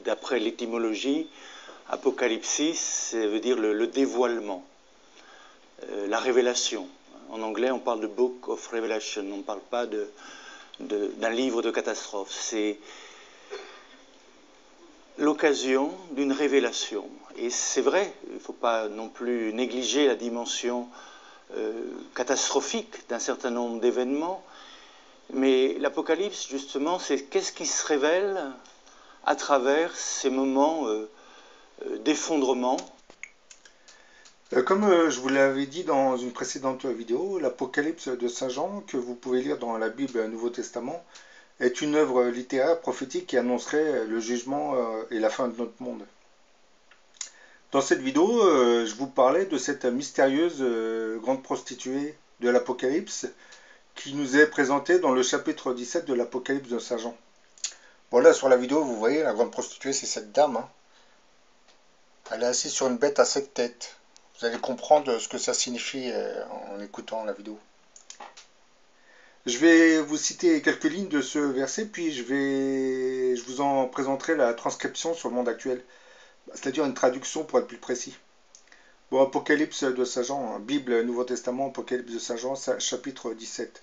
D'après l'étymologie, apocalypsis, ça veut dire le dévoilement, la révélation. En anglais, on parle de Book of Revelation, on ne parle pas d'un livre de catastrophe. C'est l'occasion d'une révélation. Et c'est vrai, il ne faut pas non plus négliger la dimension catastrophique d'un certain nombre d'événements, mais l'Apocalypse, justement, c'est qu'est-ce qui se révèle à travers ces moments d'effondrement. Comme je vous l'avais dit dans une précédente vidéo, l'Apocalypse de Saint Jean, que vous pouvez lire dans la Bible Nouveau Testament, est une œuvre littéraire prophétique qui annoncerait le jugement et la fin de notre monde. Dans cette vidéo, je vous parlais de cette mystérieuse grande prostituée de l'Apocalypse qui nous est présentée dans le chapitre 17 de l'Apocalypse de Saint Jean. Bon, là sur la vidéo, vous voyez, la grande prostituée, c'est cette dame, hein. Elle est assise sur une bête à 7 têtes. Vous allez comprendre ce que ça signifie en écoutant la vidéo. Je vais vous citer quelques lignes de ce verset, puis je vous en présenterai la transcription sur le monde actuel, c'est-à-dire une traduction pour être plus précis. Bon, Apocalypse de Saint Jean, hein, Bible, Nouveau Testament, Apocalypse de Saint Jean, chapitre 17.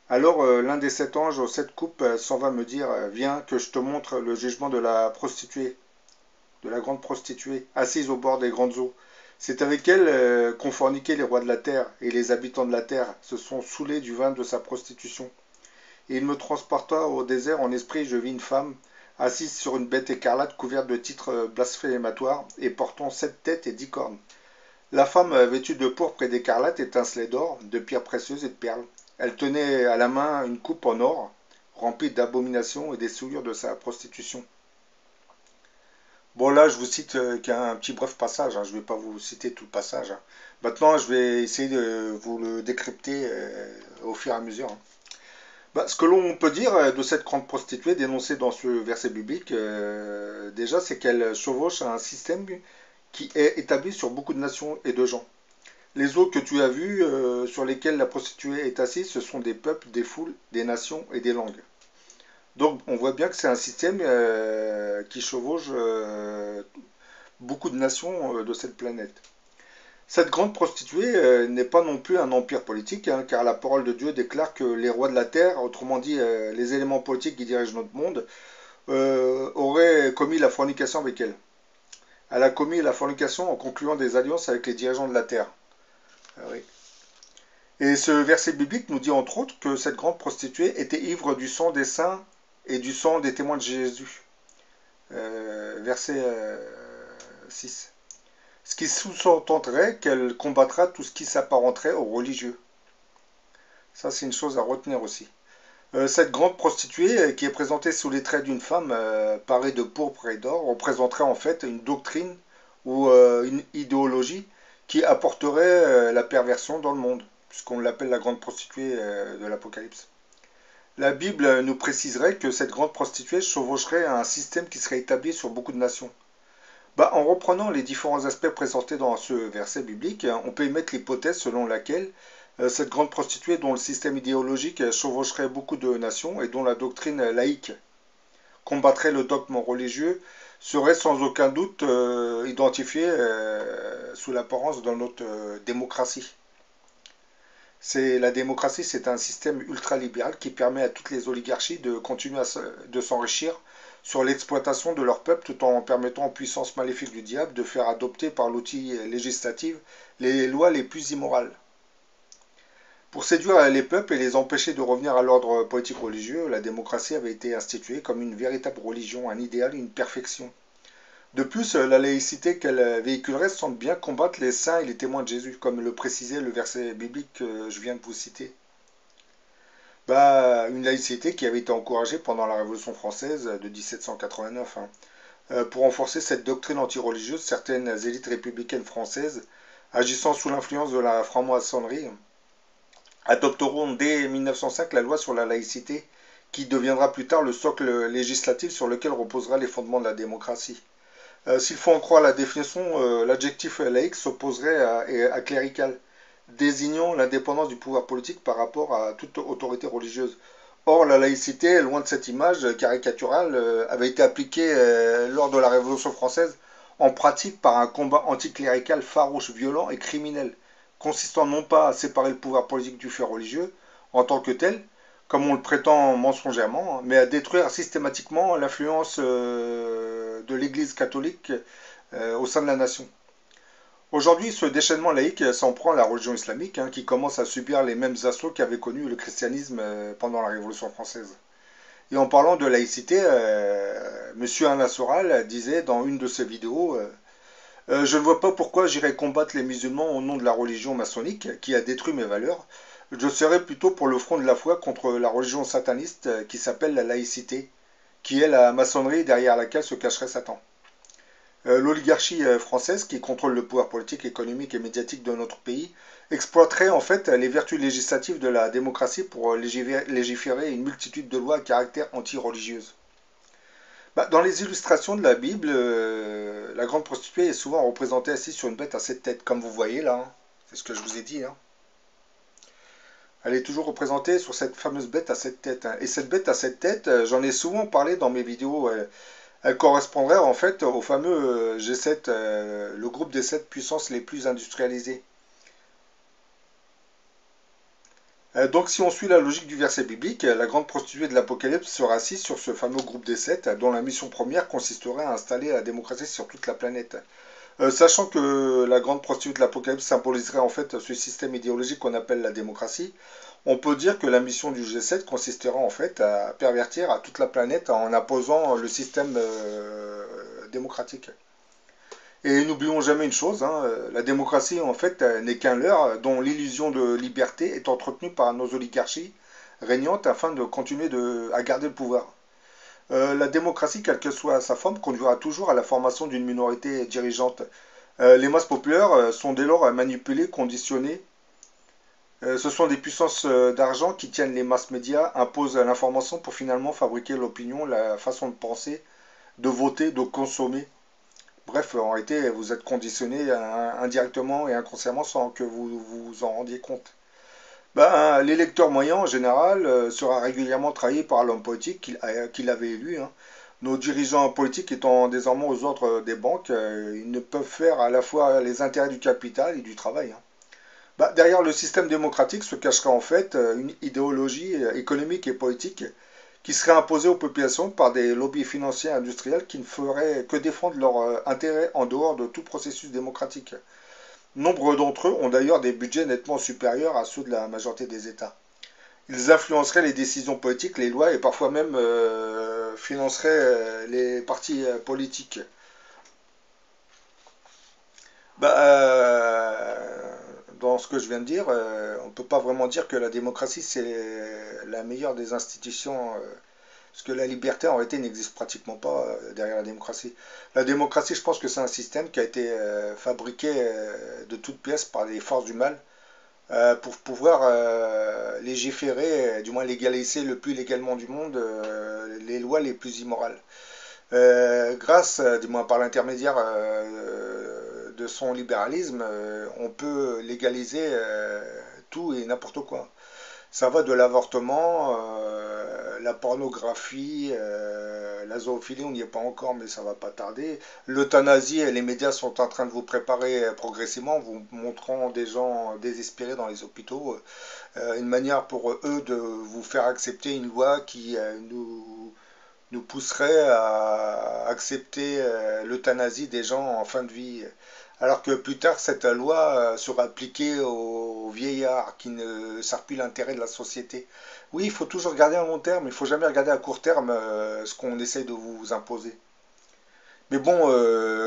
Alors l'un des 7 anges aux 7 coupes s'en va me dire, viens que je te montre le jugement de la prostituée, de la grande prostituée, assise au bord des grandes eaux. C'est avec elle qu'ont forniqué les rois de la terre, et les habitants de la terre se sont saoulés du vin de sa prostitution. Et il me transporta au désert en esprit, je vis une femme, assise sur une bête écarlate couverte de titres blasphématoires, et portant 7 têtes et 10 cornes. La femme, vêtue de pourpre et d'écarlate, étincelait d'or, de pierres précieuses et de perles. Elle tenait à la main une coupe en or, remplie d'abominations et des souillures de sa prostitution. Bon, là, je vous cite qu'un petit bref passage, hein. Je ne vais pas vous citer tout le passage, hein. Maintenant, je vais essayer de vous le décrypter au fur et à mesure, hein. Bah, ce que l'on peut dire de cette grande prostituée dénoncée dans ce verset biblique, déjà, c'est qu'elle chevauche un système qui est établi sur beaucoup de nations et de gens. Les eaux que tu as vues, sur lesquelles la prostituée est assise, ce sont des peuples, des foules, des nations et des langues. Donc on voit bien que c'est un système qui chevauche beaucoup de nations de cette planète. Cette grande prostituée n'est pas non plus un empire politique, hein, car la parole de Dieu déclare que les rois de la terre, autrement dit les éléments politiques qui dirigent notre monde, auraient commis la fornication avec elle. Elle a commis la fornication en concluant des alliances avec les dirigeants de la terre. Ah oui. Et ce verset biblique nous dit entre autres que cette grande prostituée était ivre du sang des saints et du sang des témoins de Jésus. Verset 6. Ce qui sous-entendrait qu'elle combattra tout ce qui s'apparenterait aux religieux. Ça, c'est une chose à retenir aussi. Cette grande prostituée, qui est présentée sous les traits d'une femme parée de pourpre et d'or, représenterait en fait une doctrine ou une idéologie qui apporterait la perversion dans le monde, puisqu'on l'appelle la grande prostituée de l'Apocalypse. La Bible nous préciserait que cette grande prostituée chevaucherait un système qui serait établi sur beaucoup de nations. Bah, en reprenant les différents aspects présentés dans ce verset biblique, on peut émettre l'hypothèse selon laquelle cette grande prostituée dont le système idéologique chevaucherait beaucoup de nations et dont la doctrine laïque combattrait le dogme religieux serait sans aucun doute identifiée sous l'apparence de notre démocratie. La démocratie, c'est un système ultralibéral qui permet à toutes les oligarchies de continuer de s'enrichir sur l'exploitation de leur peuple tout en permettant aux puissances maléfiques du diable de faire adopter par l'outil législatif les lois les plus immorales. Pour séduire les peuples et les empêcher de revenir à l'ordre politique religieux, la démocratie avait été instituée comme une véritable religion, un idéal, une perfection. De plus, la laïcité qu'elle véhiculerait semble bien combattre les saints et les témoins de Jésus, comme le précisait le verset biblique que je viens de vous citer. Bah, une laïcité qui avait été encouragée pendant la Révolution française de 1789. Pour renforcer cette doctrine anti-religieuse, certaines élites républicaines françaises, agissant sous l'influence de la franc-maçonnerie, adopteront dès 1905 la loi sur la laïcité, qui deviendra plus tard le socle législatif sur lequel reposera les fondements de la démocratie. S'il faut en croire la définition, l'adjectif laïque s'opposerait à clérical, désignant l'indépendance du pouvoir politique par rapport à toute autorité religieuse. Or, la laïcité, loin de cette image caricaturale, avait été appliquée lors de la Révolution française en pratique par un combat anticlérical farouche, violent et criminel, consistant non pas à séparer le pouvoir politique du fait religieux en tant que tel, comme on le prétend mensongèrement, mais à détruire systématiquement l'influence de l'Église catholique au sein de la nation. Aujourd'hui, ce déchaînement laïque s'en prend à la religion islamique, qui commence à subir les mêmes assauts qu'avait connu le christianisme pendant la Révolution française. Et en parlant de laïcité, Monsieur Alain Soral disait dans une de ses vidéos je ne vois pas pourquoi j'irais combattre les musulmans au nom de la religion maçonnique qui a détruit mes valeurs. Je serais plutôt pour le front de la foi contre la religion sataniste qui s'appelle la laïcité, qui est la maçonnerie derrière laquelle se cacherait Satan. L'oligarchie française, qui contrôle le pouvoir politique, économique et médiatique de notre pays, exploiterait en fait les vertus législatives de la démocratie pour légiférer une multitude de lois à caractère anti-religieuse. Dans les illustrations de la Bible, la grande prostituée est souvent représentée assise sur une bête à 7 têtes, comme vous voyez là. C'est ce que je vous ai dit. Elle est toujours représentée sur cette fameuse bête à 7 têtes. Et cette bête à 7 têtes, j'en ai souvent parlé dans mes vidéos. Elle correspondrait en fait au fameux G7, le groupe des 7 puissances les plus industrialisées. Donc si on suit la logique du verset biblique, la grande prostituée de l'Apocalypse sera assise sur ce fameux groupe des 7, dont la mission première consisterait à installer la démocratie sur toute la planète. Sachant que la grande prostituée de l'Apocalypse symboliserait en fait ce système idéologique qu'on appelle la démocratie, on peut dire que la mission du G7 consistera en fait à pervertir à toute la planète en imposant le système démocratique. Et n'oublions jamais une chose, la démocratie en fait n'est qu'un leurre dont l'illusion de liberté est entretenue par nos oligarchies régnantes afin de continuer à garder le pouvoir. La démocratie, quelle que soit sa forme, conduira toujours à la formation d'une minorité dirigeante. Les masses populaires sont dès lors manipulées, conditionnées. Ce sont des puissances d'argent qui tiennent les masses médias, imposent l'information pour finalement fabriquer l'opinion, la façon de penser, de voter, de consommer. Bref, en réalité, vous êtes conditionné indirectement et inconsciemment sans que vous vous en rendiez compte. L'électeur moyen, en général, sera régulièrement trahi par l'homme politique qu'il avait élu. Nos dirigeants politiques étant désormais aux ordres des banques, ils ne peuvent faire à la fois les intérêts du capital et du travail. Derrière le système démocratique se cacherait en fait une idéologie économique et politique qui serait imposée aux populations par des lobbies financiers et industriels qui ne feraient que défendre leurs intérêts en dehors de tout processus démocratique. Nombre d'entre eux ont d'ailleurs des budgets nettement supérieurs à ceux de la majorité des États. Ils influenceraient les décisions politiques, les lois et parfois même financeraient les partis politiques. Dans ce que je viens de dire, on ne peut pas vraiment dire que la démocratie c'est la meilleure des institutions, parce que la liberté en réalité n'existe pratiquement pas derrière la démocratie. La démocratie, je pense que c'est un système qui a été fabriqué de toutes pièces par les forces du mal pour pouvoir légiférer, du moins légaliser le plus légalement du monde les lois les plus immorales. Grâce, du moins par l'intermédiaire de son libéralisme, on peut légaliser tout et n'importe quoi. Ça va de l'avortement, la pornographie, la zoophilie, on n'y est pas encore, mais ça va pas tarder. L'euthanasie, et les médias sont en train de vous préparer progressivement, vous montrant des gens désespérés dans les hôpitaux, une manière pour eux de vous faire accepter une loi qui nous pousserait à accepter l'euthanasie des gens en fin de vie. Alors que plus tard, cette loi sera appliquée aux vieillards qui ne servent plus l'intérêt de la société. Oui, il faut toujours regarder à long terme, il ne faut jamais regarder à court terme ce qu'on essaie de vous imposer. Mais bon,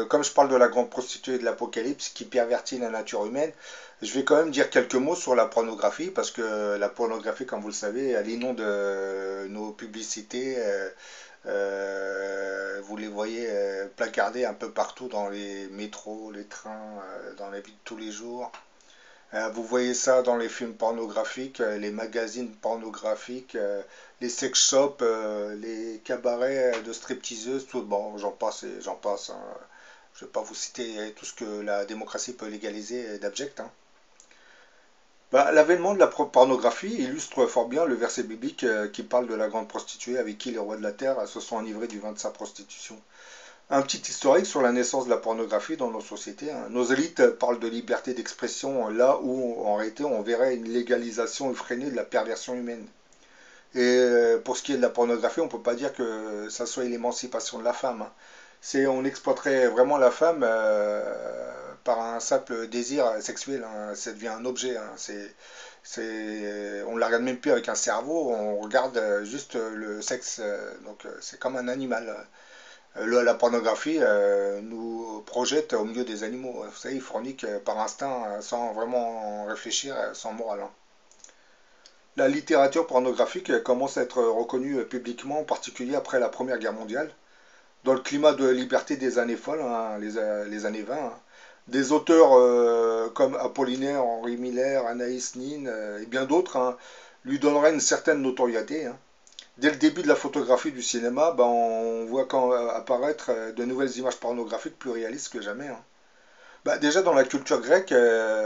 comme je parle de la grande prostituée de l'Apocalypse qui pervertit la nature humaine, je vais quand même dire quelques mots sur la pornographie, parce que la pornographie, comme vous le savez, elle inonde nos publicités. Vous les voyez placardés un peu partout dans les métros, les trains, dans la vie de tous les jours. Vous voyez ça dans les films pornographiques, les magazines pornographiques, les sex shops, les cabarets de stripteaseuses, tout, bon, j'en passe et j'en passe. Je ne vais pas vous citer tout ce que la démocratie peut légaliser d'abject. Bah, l'avènement de la pornographie illustre fort bien le verset biblique qui parle de la grande prostituée avec qui les rois de la terre se sont enivrés du vin de sa prostitution. Un petit historique sur la naissance de la pornographie dans nos sociétés, hein. Nos élites parlent de liberté d'expression là où en réalité on verrait une légalisation effrénée de la perversion humaine. Et pour ce qui est de la pornographie, on ne peut pas dire que ça soit l'émancipation de la femme, hein. On exploiterait vraiment la femme par un simple désir sexuel, hein. Ça devient un objet, hein. On ne la regarde même plus avec un cerveau, on regarde juste le sexe. Donc c'est comme un animal. La pornographie nous projette au milieu des animaux. Vous savez, ils forniquent par instinct, sans vraiment réfléchir, sans morale, hein. La littérature pornographique commence à être reconnue publiquement, en particulier après la Première Guerre mondiale, dans le climat de liberté des années folles, hein, les années 20. Hein. Des auteurs comme Apollinaire, Henri Miller, Anaïs Nin et bien d'autres, hein, lui donneraient une certaine notoriété, hein. Dès le début de la photographie du cinéma, ben, on voit apparaître de nouvelles images pornographiques plus réalistes que jamais, hein. Bah, déjà dans la culture grecque,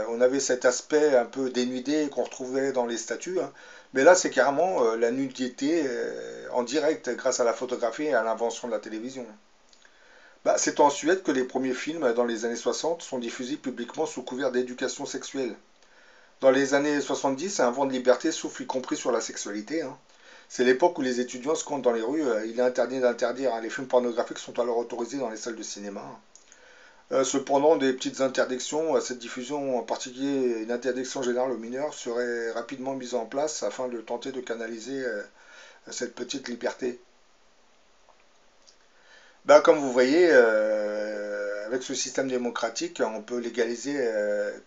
on avait cet aspect un peu dénudé qu'on retrouvait dans les statues, hein. Mais là, c'est carrément la nudité en direct grâce à la photographie et à l'invention de la télévision. Bah, c'est en Suède que les premiers films dans les années 60 sont diffusés publiquement sous couvert d'éducation sexuelle. Dans les années 70, un vent de liberté souffle y compris sur la sexualité, hein. C'est l'époque où les étudiants se comptent dans les rues. Il est interdit d'interdire, hein. Les films pornographiques sont alors autorisés dans les salles de cinéma, hein. Cependant, des petites interdictions à cette diffusion, en particulier une interdiction générale aux mineurs, seraient rapidement mises en place afin de tenter de canaliser cette petite liberté. Ben, comme vous voyez, avec ce système démocratique, on peut légaliser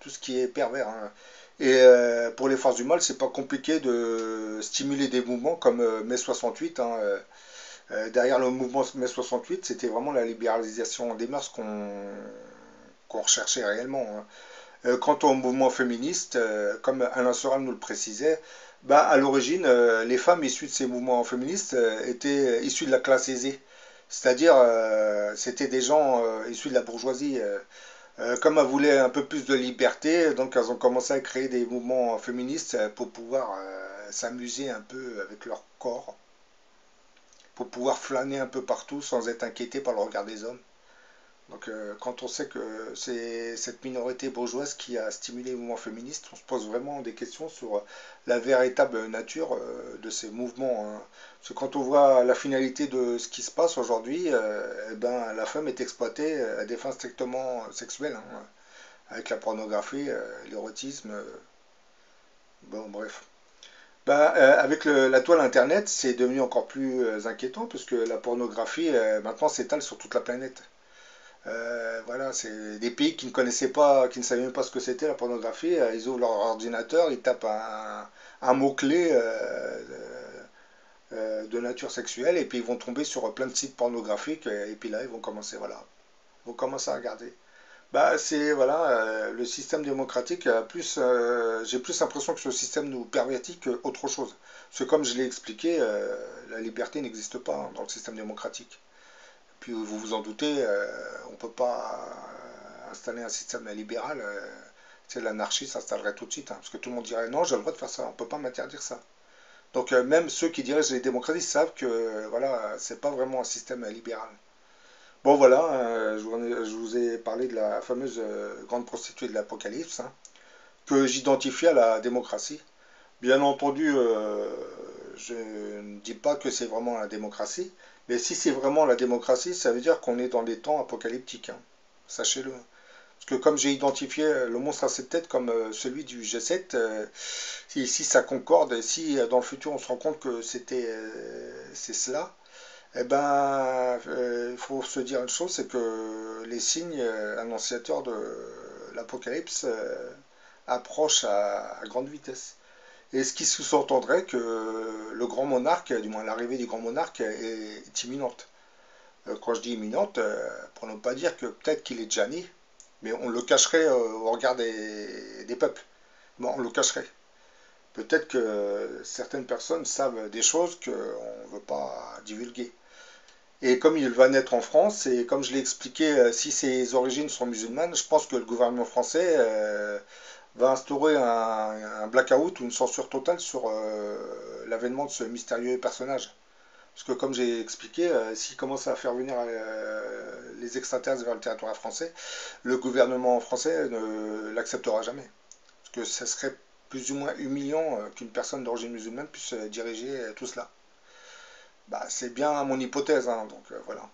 tout ce qui est pervers, hein. Et pour les forces du mal, c'est pas compliqué de stimuler des mouvements comme mai 68, hein. Derrière le mouvement mai 68, c'était vraiment la libéralisation des mœurs qu'on recherchait réellement, hein. Quant au mouvement féministe, comme Alain Soral nous le précisait, bah, à l'origine, les femmes issues de ces mouvements féministes étaient issues de la classe aisée. C'est-à-dire, c'était des gens issus de la bourgeoisie. Comme elles voulaient un peu plus de liberté, donc elles ont commencé à créer des mouvements féministes pour pouvoir s'amuser un peu avec leur corps, pour pouvoir flâner un peu partout sans être inquiété par le regard des hommes. Donc quand on sait que c'est cette minorité bourgeoise qui a stimulé les mouvements féministes, on se pose vraiment des questions sur la véritable nature de ces mouvements, hein. Parce que quand on voit la finalité de ce qui se passe aujourd'hui, eh ben, la femme est exploitée à des fins strictement sexuelles, hein, avec la pornographie, l'érotisme, bon bref. Bah, avec la toile internet, c'est devenu encore plus inquiétant puisque la pornographie maintenant s'étale sur toute la planète. Voilà, c'est des pays qui ne connaissaient pas, qui ne savaient même pas ce que c'était la pornographie. Ils ouvrent leur ordinateur, ils tapent un mot-clé de nature sexuelle et puis ils vont tomber sur plein de sites pornographiques et puis là ils vont commencer, voilà, ils vont commencer à regarder. Bah, c'est voilà, le système démocratique a plus, j'ai plus l'impression que ce système nous pervertit qu'autre chose. Parce que comme je l'ai expliqué, la liberté n'existe pas, hein, dans le système démocratique. Puis vous vous en doutez, on ne peut pas installer un système libéral. L'anarchie s'installerait tout de suite, hein, parce que tout le monde dirait non, j'ai le droit de faire ça, on ne peut pas m'interdire ça. Donc même ceux qui dirigent les démocraties savent que voilà, c'est pas vraiment un système libéral. Bon voilà, je vous ai parlé de la fameuse grande prostituée de l'Apocalypse, hein, que j'identifie à la démocratie. Bien entendu, je ne dis pas que c'est vraiment la démocratie, mais si c'est vraiment la démocratie, ça veut dire qu'on est dans des temps apocalyptiques, hein. Sachez-le. Parce que comme j'ai identifié le monstre à sept têtes comme celui du G7, si ça concorde, si dans le futur on se rend compte que c'est cela, eh ben, il faut se dire une chose, c'est que les signes annonciateurs de l'apocalypse approchent à grande vitesse. Et ce qui sous-entendrait que le grand monarque, du moins l'arrivée du grand monarque, est imminente. Quand je dis imminente, pour ne pas dire que peut-être qu'il est déjà né, mais on le cacherait au regard des peuples. Bon, on le cacherait. Peut-être que certaines personnes savent des choses qu'on ne veut pas divulguer. Et comme il va naître en France, et comme je l'ai expliqué, si ses origines sont musulmanes, je pense que le gouvernement français va instaurer un blackout ou une censure totale sur l'avènement de ce mystérieux personnage. Parce que comme j'ai expliqué, s'il commence à faire venir les extraterrestres vers le territoire français, le gouvernement français ne l'acceptera jamais. Parce que ce serait plus ou moins humiliant qu'une personne d'origine musulmane puisse diriger tout cela. Bah, c'est bien mon hypothèse, hein, donc voilà.